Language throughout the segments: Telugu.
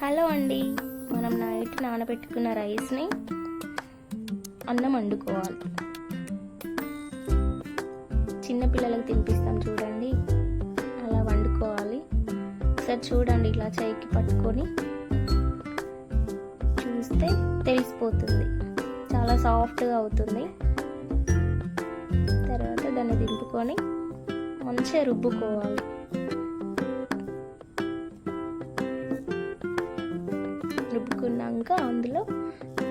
హలో అండి, మనం నైట్ నానబెట్టుకున్న రైస్ని అన్నం వండుకోవాలి. చిన్నపిల్లలకు తినిపిస్తాం చూడండి, అలా వండుకోవాలి. ఒకసారి చూడండి, ఇలా చేయికి పట్టుకొని చూస్తే తెలిసిపోతుంది. చాలా సాఫ్ట్గా అవుతుంది. తర్వాత దాన్ని దింపుకొని మంచిగా రుబ్బుకోవాలి. రుబ్బుకున్నాక అందులో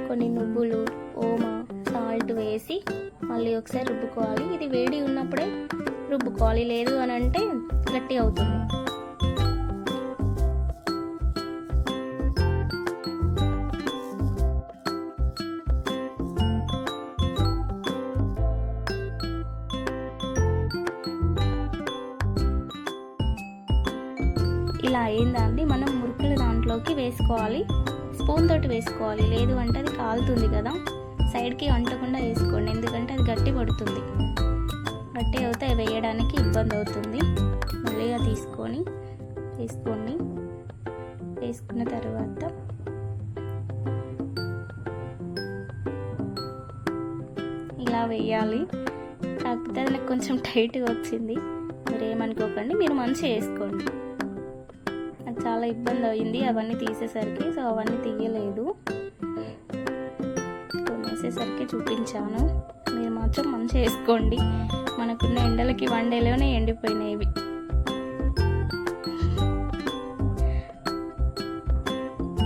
కొన్ని నువ్వులు, ఓమా, సాల్ట్ వేసి మళ్ళీ ఒకసారి రుబ్బుకోవాలి. ఇది వేడి ఉన్నప్పుడే రుబ్బుకోవాలి, లేదు అని అంటే గట్టి అవుతుంది. ఇలా అయిందండి. మనం మురుకుల దాంట్లోకి వేసుకోవాలి. స్పూన్ తోటి వేసుకోవాలి, లేదు అంటే అది కాలుతుంది కదా, సైడ్కి అంటకుండా వేసుకోండి, ఎందుకంటే అది గట్టి పడుతుంది. గట్టి అవుతే వేయడానికి ఇబ్బంది అవుతుంది. మళ్ళీగా వేసుకోండి. వేసుకున్న తర్వాత ఇలా వేయాలి. కాకపోతే అది నాకు కొంచెం టైట్గా వచ్చింది, మీరు ఏమనుకోకండి, మీరు మంచిగా వేసుకోండి. నాకు చాలా ఇబ్బంది అయింది అవన్నీ తీసేసరికి, సో అవన్నీ తీయలేదు, వేసేసరికి చూపించాను. మీరు మాత్రం మంచిగా వేసుకోండి. మనకున్న ఎండలకి 1 డేలోనే ఎండిపోయినాయి.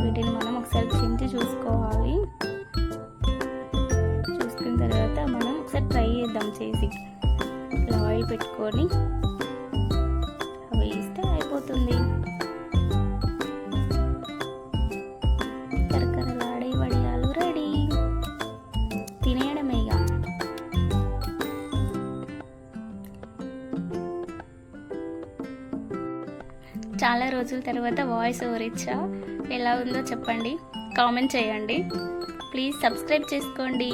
వీటిని మనం ఒకసారి చించి చూసుకోవాలి. చూసుకున్న తర్వాత మనం ఒకసారి ట్రై చేద్దాం చేసి. ఇలా ఆయిల్ పెట్టుకొని వేస్తే అయిపోతుంది. చాలా రోజుల తర్వాత వాయిస్ ఓవర్ ఇచ్చా, ఎలా ఉందో చెప్పండి, కామెంట్ చేయండి. ప్లీజ్ సబ్స్క్రైబ్ చేసుకోండి.